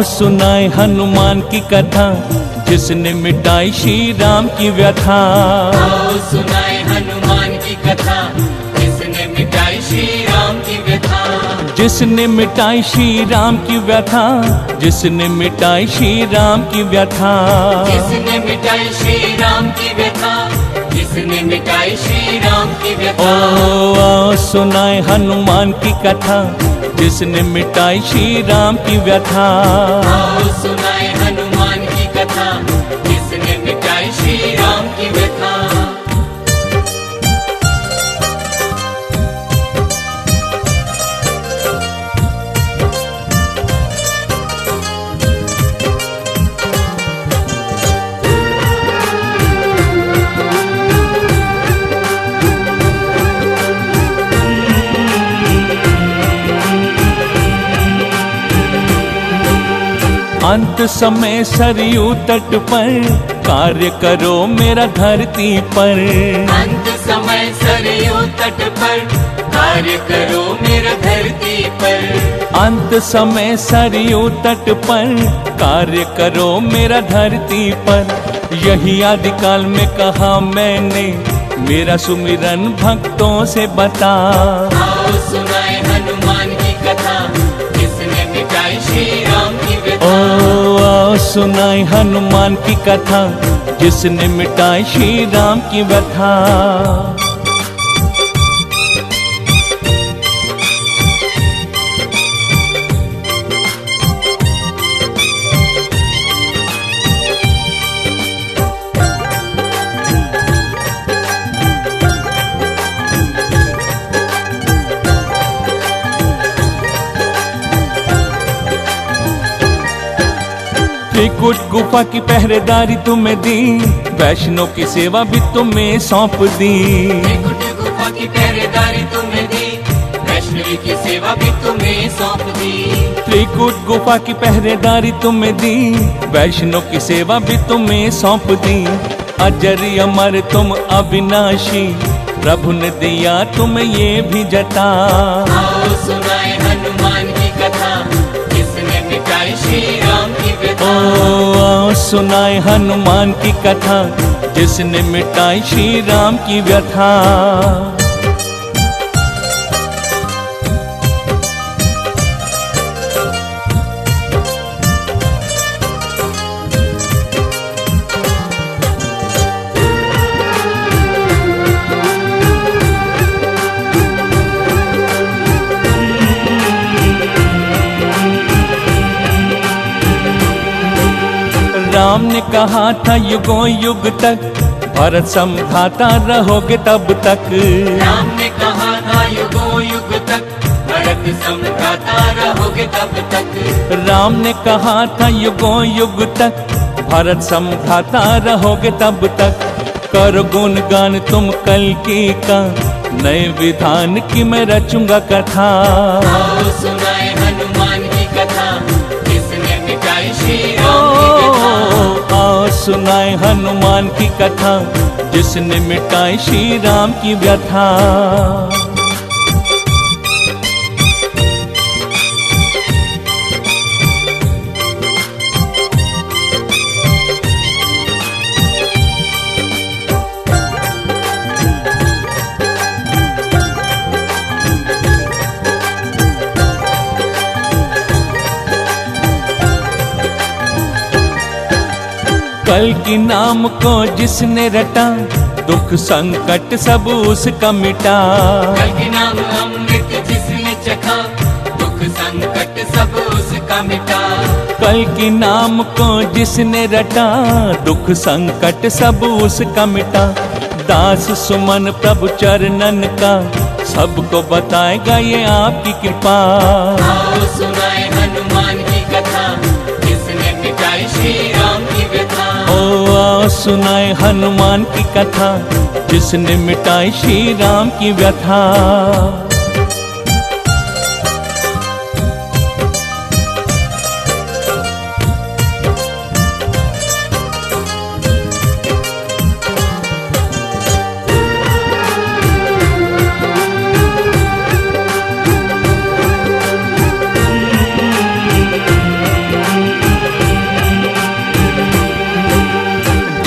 आओ सुनाए हनुमान की कथा, जिसने मिटाई श्री राम की व्यथा। आओ सुनाए हनुमान की कथा, जिसने मिटाई श्री राम की व्यथा। जिसने मिटाई श्री राम की व्यथा, जिसने मिटाई श्री राम की व्यथा। जिसने मिटाई श्री राम की व्यथा, जिसने मिटाई श्री राम की व्यथा। ओ आओ सुनाए हनुमान की कथा, जिसने मिटाई श्री राम की व्यथा। आओ सुनाए हनुमान की कथा, जिसने मिटाई श्री राम की व्यथा। अंत समय सरयू तट पर, कार्य करो मेरा धरती पर। अंत समय सरयू तट पर, कार्य करो मेरा धरती पर। अंत समय सरयू तट पर, कार्य करो मेरा धरती पर। यही आदिकाल में कहा मैंने, मेरा सुमिरन भक्तों से बता। आओ सुनाए हनुमान की कथा, जिसने मिटाई श्री राम की व्यथा। ओ आओ सुनाए हनुमान की कथा, जिसने मिटाई श्री राम की व्यथा। त्रिकुट गुफा की पहरेदारी तुम्हें दी, वैष्णव की सेवा भी तुम्हें सौंप दी। त्रिकुट गुफा की पहरेदारी तुम्हें दी, वैष्णवी की सेवा भी तुम्हें सौंप दी। त्रिकुट गुफा की पहरेदारी तुम्हें दी, वैष्णव की सेवा भी तुम्हें सौंप दी। अजर अमर तुम अविनाशी, प्रभु ने दिया तुम्हें ये भी जता। आओ सुनाए हनुमान की कथा, जिसने मिटाई श्री राम की व्यथा। ओ आओ सुनाए हनुमान की कथा, जिसने मिटाई श्री राम की व्यथा। राम ने कहा था युगों युग तक, भरत समझाता रहोगे तब तक। राम ने कहा था युगों युग तक, भरत समझाता रहोगे तब तक। राम ने कहा था युगों युग तक, भरत समझाता रहोगे तब तक। करो गुणगान तुम कल्कि का, नए विधान की मैं रचूंगा कथा। आओ सुनाए हनुमान की कथा, जिसने मिटाई श्री राम की व्यथा। आओ सुनाए हनुमान की कथा, जिसने मिटाई श्री राम की व्यथा। कल्कि नाम को जिसने रटा, दुख संकट सब उसका मिटा। कल्कि नाम अमृत जिसने चखा, दुख संकट सब उसका मिटा। कल्कि नाम को जिसने रटा, दुख संकट सब उसका मिटा। दास सुमन प्रभु चरणन का, सबको बताएगा ये आपकी कृपा। आओ सुनाए हनुमान की कथा, जिसने मिटाई श्री राम की व्यथा। ओ आओ सुनाए हनुमान की कथा, जिसने मिटाई श्री राम की व्यथा।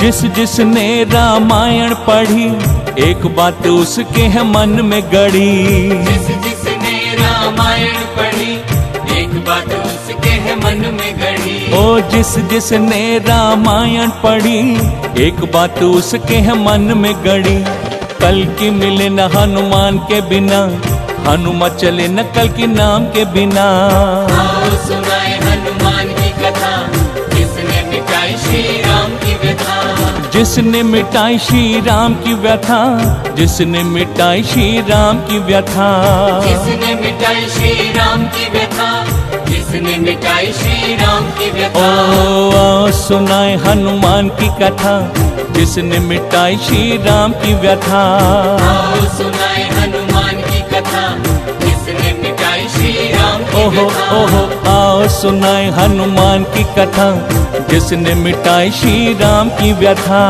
जिसने रामायण पढ़ी एक बात उसके है मन में गड़ी। जिसने रामायण पढ़ी एक बात उसके है मन में गड़ी। ओ जिसने रामायण पढ़ी एक बात उसके है मन में गड़ी। कल की मिले न हनुमान के बिना, हनुमान चले न कल की नाम के बिना। आओ सुनाए हनुमान की कथा, जिसने मिटाई श्री राम की व्यथा। जिसने मिटाई श्री राम की व्यथा, जिसने मिटाई श्री राम की व्यथा। जिसने मिटाई श्री राम की व्यथा, जिसने मिटाई श्री राम की व्यथा। ओ सुनाए हनुमान की कथा, जिसने मिटाई श्री राम की व्यथा। आओ सुनाए हनुमान की कथा, जिसने मिटाई श्री राम की ओहो व्यथा। ओहो आओ सुनाए हनुमान की कथा, जिसने मिटाई श्री राम की व्यथा।